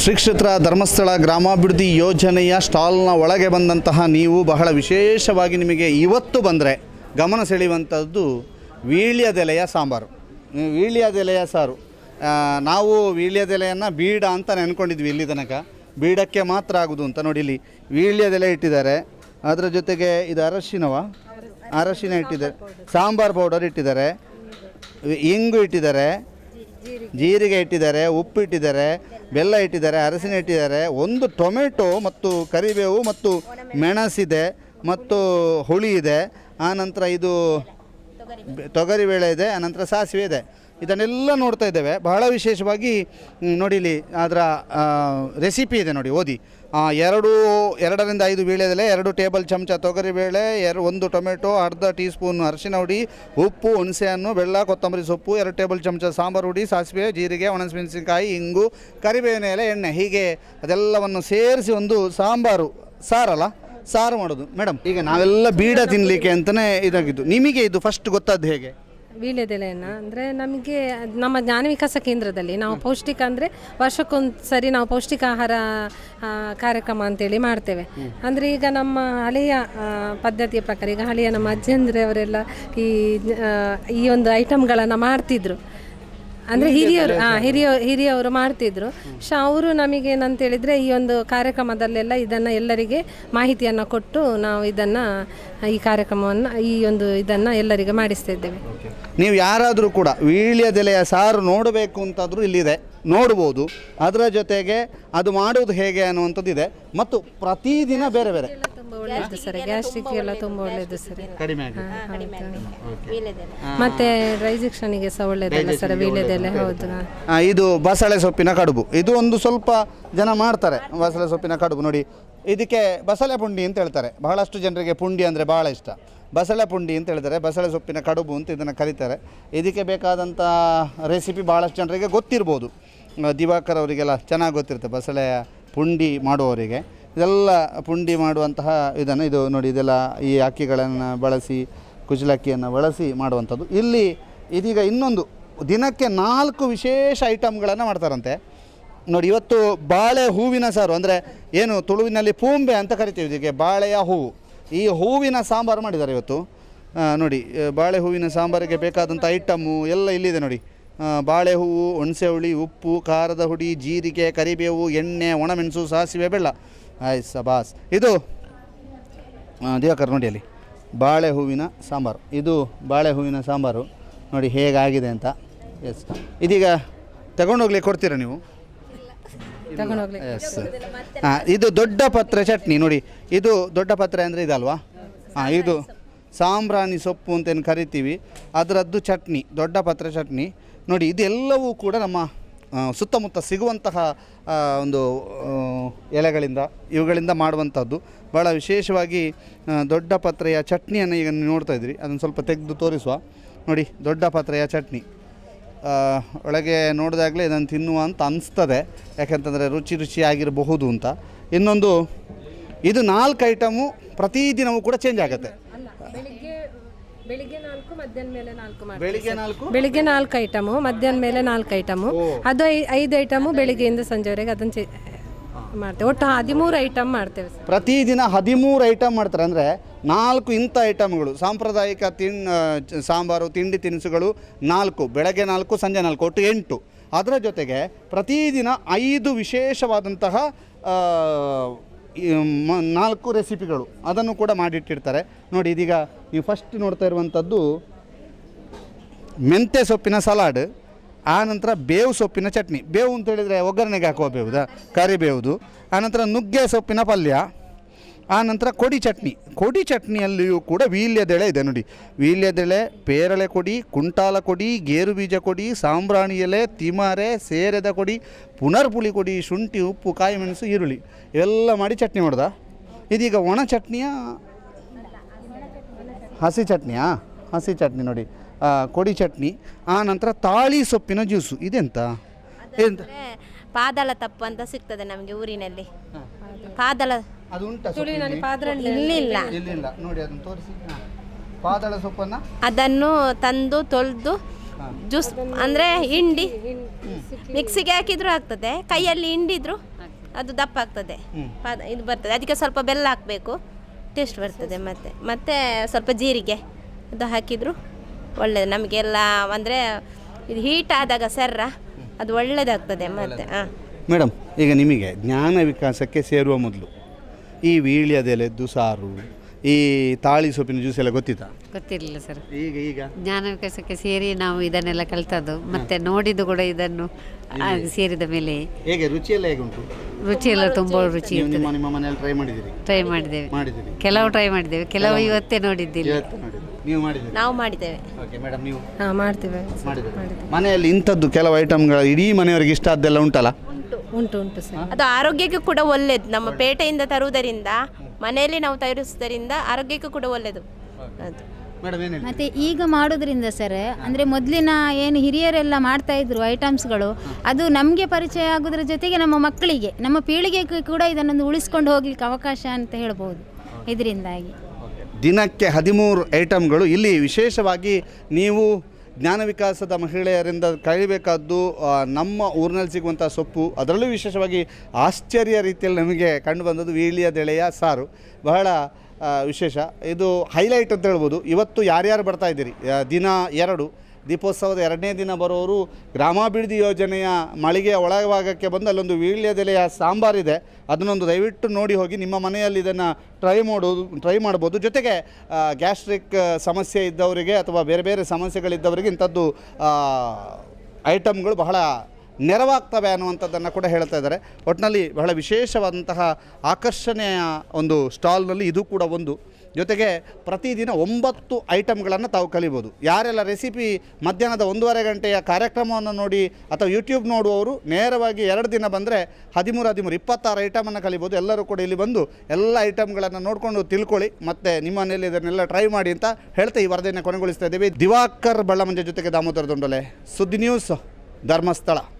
ಶ್ರೀ ಕ್ಷೇತ್ರ ಧರ್ಮಸ್ಥಳ ಗ್ರಾಮಾಭಿವೃದ್ಧಿ ಯೋಜನೆಯ ಸ್ಟಾಲ್ನ ಒಳಗೆ ಬಂದಂತಹ ನೀವು ಬಹಳ ವಿಶೇಷವಾಗಿ ನಿಮಗೆ ಇವತ್ತು ಬಂದರೆ ಗಮನ ಸೆಳೆಯುವಂಥದ್ದು ವೀಳ್ಯದೆಲೆಯ ಸಾಂಬಾರು, ವೀಳ್ಯದೆಲೆಯ ಸಾರು. ನಾವು ವೀಳ್ಯದೆಲೆಯನ್ನು ಬೀಡ ಅಂತ ನೆನ್ಕೊಂಡಿದ್ವಿ ಇಲ್ಲಿ ತನಕ, ಬೀಡಕ್ಕೆ ಮಾತ್ರ ಆಗೋದು ಅಂತ. ನೋಡಿ ಇಲ್ಲಿ ವೀಳ್ಯದೆಲೆ ಇಟ್ಟಿದ್ದಾರೆ, ಅದರ ಜೊತೆಗೆ ಇದು ಅರಶಿನ ಇಟ್ಟಿದ್ದಾರೆ, ಸಾಂಬಾರು ಪೌಡರ್ ಇಟ್ಟಿದ್ದಾರೆ, ಇಂಗು ಇಟ್ಟಿದ್ದಾರೆ, ಜೀರಿಗೆ ಇಟ್ಟಿದ್ದಾರೆ, ಉಪ್ಪು ಇಟ್ಟಿದ್ದಾರೆ, ಬೆಲ್ಲ ಇಟ್ಟಿದ್ದಾರೆ, ಅರಸಿನ ಇಟ್ಟಿದ್ದಾರೆ, ಒಂದು ಟೊಮೆಟೊ ಮತ್ತು ಕರಿಬೇವು ಮತ್ತು ಮೆಣಸಿದೆ ಮತ್ತು ಹುಳಿ ಇದೆ, ಆನಂತರ ಇದು ತೊಗರಿಬೇಳೆ ಇದೆ, ಆನಂತರ ಸಾಸಿವೆ ಇದೆ. ಇದನ್ನೆಲ್ಲ ನೋಡ್ತಾ ಇದ್ದೇವೆ. ಬಹಳ ವಿಶೇಷವಾಗಿ ನೋಡಿ ಇಲ್ಲಿ ಅದರ ರೆಸಿಪಿ ಇದೆ ನೋಡಿ, ಓದಿ. 2ರಿಂದ 5 ವೀಳ್ಯದೆಲೆ, 2 ಟೇಬಲ್ ಚಮಚ ತೊಗರಿಬೇಳೆ, 1 ಟೊಮೆಟೊ, ಅರ್ಧ ಟೀ ಸ್ಪೂನ್ ಅರಿಶಿನ ಹುಡಿ, ಉಪ್ಪು, ಹುಣಸೆಹಣ್ಣು, ಬೆಲ್ಲ, ಕೊತ್ತಂಬರಿ ಸೊಪ್ಪು, 2 ಟೇಬಲ್ ಚಮಚ ಸಾಂಬಾರು ಹುಡಿ, ಸಾಸಿವೆ, ಜೀರಿಗೆ, ಒಣಮೆಣಸಿನಕಾಯಿ, ಇಂಗು, ಕರಿಬೇವಿನ ಎಲೆ, ಎಣ್ಣೆ, ಹೀಗೆ ಅದೆಲ್ಲವನ್ನು ಸೇರಿಸಿ ಒಂದು ಸಾರು ಮಾಡೋದು. ಮೇಡಮ್, ಈಗ ನಾವೆಲ್ಲ ಬೀಡ ತಿನ್ನಲಿಕ್ಕೆ ಅಂತಲೇ ಇದಾಗಿದ್ದು, ನಿಮಗೆ ಇದು ಫಸ್ಟ್ ಗೊತ್ತಾದ್ದು ಹೇಗೆ? ವೀಳ್ಯದೆಲೆಯನ್ನು ಅಂದರೆ ನಮಗೆ ನಮ್ಮ ಜ್ಞಾನ ವಿಕಾಸ ಕೇಂದ್ರದಲ್ಲಿ ನಾವು ಪೌಷ್ಟಿಕ ಅಂದರೆ ವರ್ಷಕ್ಕೊಂದು ಸರಿ ನಾವು ಪೌಷ್ಟಿಕ ಆಹಾರ ಕಾರ್ಯಕ್ರಮ ಅಂತೇಳಿ ಮಾಡ್ತೇವೆ. ಅಂದರೆ ಈಗ ನಮ್ಮ ಹಳೆಯ ಪದ್ಧತಿಯ ಪ್ರಕಾರ, ಈಗ ಹಳೆಯ ನಮ್ಮ ಅಜ್ಜಂದ್ರೆ ಅವರೆಲ್ಲ ಈ ಒಂದು ಐಟಮ್ಗಳನ್ನು ಮಾಡ್ತಿದ್ರು. ಅಂದರೆ ಹಿರಿಯವರು ಮಾಡ್ತಿದ್ರು. ಅವರು ನಮಗೇನಂತೇಳಿದರೆ ಈ ಒಂದು ಕಾರ್ಯಕ್ರಮದಲ್ಲೆಲ್ಲ ಇದನ್ನು ಎಲ್ಲರಿಗೆ ಮಾಹಿತಿಯನ್ನು ಕೊಟ್ಟು ನಾವು ಈ ಕಾರ್ಯಕ್ರಮವನ್ನು ಇದನ್ನು ಎಲ್ಲರಿಗೆ ಮಾಡಿಸ್ತಾ ಇದ್ದೇವೆ. ನೀವು ಯಾರಾದರೂ ಕೂಡ ವೀಳ್ಯದೆಲೆಯ ಸಾರು ನೋಡಬೇಕು ಅಂತಾದರೂ ಇಲ್ಲಿದೆ, ನೋಡ್ಬೋದು. ಅದರ ಜೊತೆಗೆ ಅದು ಮಾಡೋದು ಹೇಗೆ ಅನ್ನುವಂಥದ್ದು ಇದೆ. ಮತ್ತು ಪ್ರತಿದಿನ ಬೇರೆ ಬೇರೆ ತುಂಬ ಒಳ್ಳೆಯದು ಸರ್, ಗ್ಯಾಸ್ಟ್ರಿಕ್ ಎಲ್ಲ ತುಂಬ ಒಳ್ಳೆಯದು ಸರ್, ಕಡಿಮೆ ಮತ್ತೆ ಡೈಜೆಷನ್ಗೆ ಸಹ ಒಳ್ಳೆಯದಲ್ಲ ಸರ್ ವೀಳ್ಯದೆಲೆ. ಹೌದು. ಇದು ಬಸಳೆ ಸೊಪ್ಪಿನ ಕಡುಬು, ಇದು ಒಂದು ಸ್ವಲ್ಪ ಜನ ಮಾಡ್ತಾರೆ. ಬಸಳೆ ಸೊಪ್ಪಿನ ಕಡುಬು ನೋಡಿ, ಇದಕ್ಕೆ ಬಸಳೆ ಪುಂಡಿ ಅಂತ ಹೇಳ್ತಾರೆ. ಬಹಳಷ್ಟು ಜನರಿಗೆ ಪುಂಡಿ ಅಂದರೆ ಭಾಳ ಇಷ್ಟ. ಬಸಳೆ ಪುಂಡಿ ಅಂತ ಹೇಳ್ತಾರೆ, ಬಸಳೆ ಸೊಪ್ಪಿನ ಕಡುಬು ಅಂತ ಇದನ್ನು ಕರೀತಾರೆ. ಇದಕ್ಕೆ ಬೇಕಾದಂಥ ರೆಸಿಪಿ ಭಾಳಷ್ಟು ಜನರಿಗೆ ಗೊತ್ತಿರ್ಬೋದು. ದಿವಾಕರ್ ಅವರಿಗೆಲ್ಲ ಚೆನ್ನಾಗಿ ಗೊತ್ತಿರುತ್ತೆ, ಬಸಳೆಯ ಪುಂಡಿ ಮಾಡುವವರಿಗೆ. ಇದೆಲ್ಲ ಪುಂಡಿ ಮಾಡುವಂತಹ ಇದು ನೋಡಿ, ಇದೆಲ್ಲ ಈ ಅಕ್ಕಿಗಳನ್ನು ಬಳಸಿ, ಕುಚಲಕ್ಕಿಯನ್ನು ಬಳಸಿ ಮಾಡುವಂಥದ್ದು. ಇಲ್ಲಿ ಇದೀಗ ಇನ್ನೊಂದು ದಿನಕ್ಕೆ 4 ವಿಶೇಷ ಐಟಮ್ಗಳನ್ನು ಮಾಡ್ತಾರಂತೆ ನೋಡಿ. ಇವತ್ತು ಬಾಳೆ ಹೂವಿನ ಸಾರು, ಅಂದರೆ ಏನು ತುಳುವಿನಲ್ಲಿ ಪೂಂಬೆ ಅಂತ ಕರಿತೀವಿ ಇದಕ್ಕೆ, ಬಾಳೆಯ ಹೂವು. ಈ ಹೂವಿನ ಸಾಂಬಾರು ಮಾಡಿದ್ದಾರೆ ಇವತ್ತು ನೋಡಿ. ಬಾಳೆ ಹೂವಿನ ಸಾಂಬಾರಿಗೆ ಬೇಕಾದಂಥ ಐಟಮ್ಮು ಎಲ್ಲ ಇಲ್ಲಿದೆ ನೋಡಿ. ಬಾಳೆ ಹೂವು, ಹುಣಸೆ ಹುಳಿ, ಉಪ್ಪು, ಖಾರದ ಹುಡಿ, ಜೀರಿಗೆ, ಕರಿಬೇವು, ಎಣ್ಣೆ, ಒಣಮೆಣಸು, ಸಾಸಿವೆ, ಬೆಲ್ಲ. ಸಬಾಸ್. ಇದು ದಿವಾಕರ್ ನೋಡಿ ಅಲ್ಲಿ ಬಾಳೆ ಹೂವಿನ ಸಾಂಬಾರು. ಇದು ಬಾಳೆ ಹೂವಿನ ಸಾಂಬಾರು ನೋಡಿ ಹೇಗಾಗಿದೆ ಅಂತ. ಎಸ್, ಇದೀಗ ತಗೊಂಡೋಗ್ಲಿಕ್ಕೆ ಕೊಡ್ತೀರಾ ನೀವು? ಎಸ್. ಇದು ದೊಡ್ಡ ಪತ್ರೆ ಚಟ್ನಿ ನೋಡಿ. ಇದು ದೊಡ್ಡ ಪತ್ರೆ ಅಂದರೆ ಇದಲ್ವಾ? ಇದು ಸಾಂಬ್ರಾಣಿ ಸೊಪ್ಪು ಅಂತೇನು ಕರಿತೀವಿ, ಅದರದ್ದು ಚಟ್ನಿ, ದೊಡ್ಡ ಪತ್ರೆ ಚಟ್ನಿ ನೋಡಿ. ಇದೆಲ್ಲವೂ ಕೂಡ ನಮ್ಮ ಸುತ್ತಮುತ್ತ ಸಿಗುವಂತಹ ಒಂದು ಇವುಗಳಿಂದ ಮಾಡುವಂಥದ್ದು. ಭಾಳ ವಿಶೇಷವಾಗಿ ದೊಡ್ಡ ಪತ್ರೆಯ ಚಟ್ನಿಯನ್ನು ಈಗ ನೋಡ್ತಾ ಇದ್ರಿ, ಅದನ್ನು ಸ್ವಲ್ಪ ತೆಗೆದು ತೋರಿಸುವ ನೋಡಿ. ದೊಡ್ಡ ಪತ್ರೆಯ ಚಟ್ನಿ ಒಳಗೆ ನೋಡಿದಾಗಲೇ ಇದನ್ನು ತಿನ್ನುವ ಅಂತ ಅನಿಸ್ತದೆ, ಯಾಕೆಂತಂದರೆ ರುಚಿಯಾಗಿರಬಹುದು ಅಂತ. ಇನ್ನೊಂದು, ಇದು 4 ಐಟಮು ಪ್ರತಿದಿನವೂ ಕೂಡ ಚೇಂಜ್ ಆಗುತ್ತೆ. ಬೆಳಿಗ್ಗೆ 4, ಮಧ್ಯಾಹ್ನ ಮೇಲೆ 4 ಬೆಳಿಗ್ಗೆ 4 ಐಟಮು, ಮಧ್ಯಾಹ್ನ ಮೇಲೆ 4 ಐಟಮು, ಅದು 5 ಐಟಮು ಬೆಳಿಗ್ಗೆಯಿಂದ ಸಂಜೆವರೆಗೆ ಅದನ್ನು ಮಾಡ್ತೇವೆ. ಒಟ್ಟು 13 ಐಟಮ್ ಮಾಡ್ತೇವೆ. ಪ್ರತಿದಿನ 13 ಐಟಮ್ ಮಾಡ್ತಾರೆ. ಅಂದರೆ 4 ಇಂಥ ಐಟಮ್ಗಳು, ಸಾಂಪ್ರದಾಯಿಕ ಸಾಂಬಾರು, ತಿಂಡಿ ತಿನಿಸುಗಳು 4, ಬೆಳಗ್ಗೆ 4, ಸಂಜೆ 4, ಒಟ್ಟು 8. ಅದರ ಜೊತೆಗೆ ಪ್ರತಿದಿನ 5 ವಿಶೇಷವಾದಂತಹ 4 ರೆಸಿಪಿಗಳು ಅದನ್ನು ಕೂಡ ಮಾಡಿಟ್ಟಿರ್ತಾರೆ ನೋಡಿ. ಇದೀಗ ನೀವು ಫಸ್ಟ್ ನೋಡ್ತಾ ಇರುವಂಥದ್ದು ಮೆಂತ್ಯ ಸೊಪ್ಪಿನ ಸಲಾಡ್, ಆನಂತರ ಬೇವು ಸೊಪ್ಪಿನ ಚಟ್ನಿ. ಬೇವು ಅಂತ ಹೇಳಿದರೆ ಒಗ್ಗರಣೆಗೆ ಹಾಕುವ ಬೇವುದ, ಕರಿಬೇವುದು. ಆನಂತರ ನುಗ್ಗೆ ಸೊಪ್ಪಿನ ಪಲ್ಯ, ಆನಂತರ ಕೊಡಿ ಚಟ್ನಿಯಲ್ಲಿಯೂ ಕೂಡ ವೀಳ್ಯದೆಲೆ ಇದೆ ನೋಡಿ. ವೀಳ್ಯದೆಲೆ, ಪೇರಳೆ ಕೊಡಿ, ಕುಂಟಾಲ ಕೊಡಿ, ಗೇರು ಬೀಜ ಕೊಡಿ, ಸಾಂಬ್ರಾಣಿ ಎಲೆ, ತಿಮರೆ, ಸೇರೆದ ಕೊಡಿ, ಪುನರ್ಪುಳಿ ಕೊಡಿ, ಶುಂಠಿ, ಉಪ್ಪು, ಕಾಯಿ ಮೆಣಸು, ಈರುಳ್ಳಿ ಇವೆಲ್ಲ ಮಾಡಿ ಚಟ್ನಿ ಮಾಡೋದಾ? ಇದೀಗ ಒಣ ಚಟ್ನಿಯ ಹಸಿ ಚಟ್ನಿ ನೋಡಿ, ಕೊಡಿ ಚಟ್ನಿ. ಆನಂತರ ತಾಳಿ ಸೊಪ್ಪಿನ ಜ್ಯೂಸು. ಇದೆಂತ ಪಾದಳ ತಪ್ಪು ಅಂತ ಸಿಗ್ತದೆ ನಮಗೆ ಊರಿನಲ್ಲಿ. ಪಾದಳ ಅದು ಉಂಟಾ? ಇಲ್ಲಿಲ್ಲ ನೋಡಿ, ಅದನ್ನು ತೋರಿಸಿ. ಪಾದಳ ಸೊಪ್ಪನ್ನು ಅದನ್ನು ತಂದು ತೊಳೆದು ಜ್ಯೂಸ್ ಅಂದರೆ ಹಿಂಡಿ ಮಿಕ್ಸಿಗೆ ಹಾಕಿದ್ರು ಆಗ್ತದೆ, ಕೈಯಲ್ಲಿ ಹಿಂಡಿದ್ರು ಅದು ದಪ್ಪ ಆಗ್ತದೆ. ಇದು ಬರ್ತದೆ, ಅದಕ್ಕೆ ಸ್ವಲ್ಪ ಬೆಲ್ಲ ಹಾಕಬೇಕು, ಟೇಸ್ಟ್ ಬರ್ತದೆ. ಮತ್ತೆ ಸ್ವಲ್ಪ ಜೀರಿಗೆ ಅದು ಹಾಕಿದ್ರು ಒಳ್ಳೆಯದು ನಮಗೆಲ್ಲ. ಅಂದರೆ ಇದು ಹೀಟ್ ಆದಾಗ ಸರ್ರ ಅದು ಒಳ್ಳೆಯದಾಗ್ತದೆ. ಮತ್ತು ಮೇಡಮ್, ಈಗ ನಿಮಗೆ ಜ್ಞಾನ ವಿಕಾಸಕ್ಕೆ ಸೇರುವ ಮೊದಲು ಈ ವೀಳ್ಯದೆಲೆದ್ದು ಸಾರು, ಈ ತಾಳಿ ಸೊಪ್ಪಿನ ಜ್ಯೂಸ್ ಎಲ್ಲ ಗೊತ್ತಿತ್ತಾ? ಗೊತ್ತಿರಲಿಲ್ಲ ಸರ್. ಈಗ ಜ್ಞಾನ ವಿಕಾಸಕ್ಕೆ ಸೇರಿ ನಾವು ಇದನ್ನೆಲ್ಲ ಕಲ್ತದ್ದು, ಮತ್ತೆ ನೋಡಿದ್ದು ಕೂಡ ಇದನ್ನು ಸೇರಿದ ಮೇಲೆ. ಹೇಗೆ ರುಚಿಯೆಲ್ಲ ಹೇಗುಂಟು? ರುಚಿ ಎಲ್ಲ ತುಂಬ ರುಚಿ ನೀವು ಇರ್ತದೆ. ನಿಮ್ಮ ಮನೆಯಲ್ಲಿ ಟ್ರೈ ಮಾಡಿದ್ದೀರಿ? ಟ್ರೈ ಮಾಡಿದ್ದೇವೆ, ಕೆಲವು ಟ್ರೈ ಮಾಡಿದ್ದೇವೆ, ಕೆಲವು ಇವತ್ತೇ ನೋಡಿದ್ದಿಲ್ಲ. ನೀವು ಮಾಡಿದ್ದೀರಿ? ನಾವು ಮಾಡಿದ್ದೇವೆ. ಓಕೆ ಮೇಡಮ್, ನೀವು ಹಾಂ ಮಾಡ್ತೇವೆ. ಮನೆಯಲ್ಲಿ ಇಂಥದ್ದು ಕೆಲವು ಐಟಮ್ಗಳು ಇಡೀ ಮನೆಯವರಿಗೆ ಇಷ್ಟ ಆದ್ದೆಲ್ಲ ಉಂಟಲ್ಲ? ಉಂಟು ಸರ್. ಅದು ಆರೋಗ್ಯಕ್ಕೆ ಕೂಡ ಒಳ್ಳೆಯದು. ನಮ್ಮ ಪೇಟೆಯಿಂದ ತರುವುದರಿಂದ, ಮನೆಯಲ್ಲಿ ನಾವು ತಯಾರಿಸುವುದರಿಂದ ಆರೋಗ್ಯಕ್ಕೂ ಕೂಡ ಒಳ್ಳೆಯದು ಅದು. ಮೇಡಮ್ ಏನು ಮತ್ತು ಈಗ ಮಾಡೋದ್ರಿಂದ ಸರ್, ಅಂದರೆ ಮೊದಲಿನ ಏನು ಹಿರಿಯರೆಲ್ಲ ಮಾಡ್ತಾ ಇದ್ರು ಐಟಮ್ಸ್ಗಳು, ಅದು ನಮಗೆ ಪರಿಚಯ ಆಗೋದ್ರ ಜೊತೆಗೆ ನಮ್ಮ ಮಕ್ಕಳಿಗೆ, ನಮ್ಮ ಪೀಳಿಗೆಗೆ ಕೂಡ ಇದನ್ನೊಂದು ಉಳಿಸ್ಕೊಂಡು ಹೋಗ್ಲಿಕ್ಕೆ ಅವಕಾಶ ಅಂತ ಹೇಳ್ಬೋದು ಇದರಿಂದಾಗಿ. ದಿನಕ್ಕೆ 13 ಐಟಮ್ಗಳು. ಇಲ್ಲಿ ವಿಶೇಷವಾಗಿ ನೀವು ಜ್ಞಾನ ವಿಕಾಸದ ಮಹಿಳೆಯರಿಂದ ಕಲಿಬೇಕಾದ್ದು ನಮ್ಮ ಊರಿನಲ್ಲಿ ಸಿಗುವಂಥ ಸೊಪ್ಪು, ಅದರಲ್ಲೂ ವಿಶೇಷವಾಗಿ ಆಶ್ಚರ್ಯ ರೀತಿಯಲ್ಲಿ ನಮಗೆ ಕಂಡು ಬಂದದ್ದು ವೀಳ್ಯದೆಲೆಯ ಸಾರು. ಬಹಳ ವಿಶೇಷ, ಇದು ಹೈಲೈಟ್ ಅಂತ ಹೇಳ್ಬೋದು. ಇವತ್ತು ಯಾರ್ಯಾರು ಬರ್ತಾ ಇದ್ದೀರಿ, ದಿನ 2 ದೀಪೋತ್ಸವದ 2ನೇ ದಿನ ಬರೋರು ಗ್ರಾಮಾಭಿವೃದ್ಧಿ ಯೋಜನೆಯ ಮಳಿಗೆಯ ಒಳಭಾಗಕ್ಕೆ ಬಂದು ಅಲ್ಲೊಂದು ವೀಳ್ಯದೆಲೆಯ ಸಾಂಬಾರಿದೆ, ಅದನ್ನೊಂದು ದಯವಿಟ್ಟು ನೋಡಿ ಹೋಗಿ. ನಿಮ್ಮ ಮನೆಯಲ್ಲಿ ಇದನ್ನು ಟ್ರೈ ಮಾಡ್ಬೋದು. ಜೊತೆಗೆ ಗ್ಯಾಸ್ಟ್ರಿಕ್ ಸಮಸ್ಯೆ ಇದ್ದವರಿಗೆ ಅಥವಾ ಬೇರೆ ಬೇರೆ ಸಮಸ್ಯೆಗಳಿದ್ದವರಿಗೆ ಇಂಥದ್ದು ಐಟಮ್ಗಳು ಬಹಳ ನೆರವಾಗ್ತವೆ ಅನ್ನುವಂಥದ್ದನ್ನು ಕೂಡ ಹೇಳ್ತಾ ಇದ್ದಾರೆ. ಒಟ್ಟಿನಲ್ಲಿ ಬಹಳ ವಿಶೇಷವಾದಂತಹ ಆಕರ್ಷಣೆಯ ಒಂದು ಸ್ಟಾಲ್ನಲ್ಲಿ ಇದು ಕೂಡ ಒಂದು. ಜೊತೆಗೆ ಪ್ರತಿದಿನ 9 ಐಟಮ್ಗಳನ್ನು ತಾವು ಕಲಿಬೋದು. ಯಾರೆಲ್ಲ ರೆಸಿಪಿ ಮಧ್ಯಾಹ್ನದ 1:30 ಗಂಟೆಯ ಕಾರ್ಯಕ್ರಮವನ್ನು ನೋಡಿ ಅಥವಾ ಯೂಟ್ಯೂಬ್ ನೋಡುವವರು ನೇರವಾಗಿ 2 ದಿನ ಬಂದರೆ 13 26 ಐಟಮನ್ನು ಕಲಿಬೋದು. ಎಲ್ಲರೂ ಕೂಡ ಇಲ್ಲಿ ಬಂದು ಎಲ್ಲ ಐಟಮ್ಗಳನ್ನು ನೋಡಿಕೊಂಡು ತಿಳ್ಕೊಳ್ಳಿ, ಮತ್ತು ನಿಮ್ಮ ಮನೆಯಲ್ಲಿ ಇದನ್ನೆಲ್ಲ ಟ್ರೈ ಮಾಡಿ ಅಂತ ಹೇಳ್ತಾ ಈ ವರದಿಯನ್ನು ಕೊನೆಗೊಳಿಸ್ತಾ ಇದ್ದೀವಿ. ದಿವಾಕರ್ ಬಳ್ಳಮಂಜೆ ಜೊತೆಗೆ ದಾಮೋದರ ದೊಂಡಲೆ, ಸುದ್ದಿ ನ್ಯೂಸ್, ಧರ್ಮಸ್ಥಳ.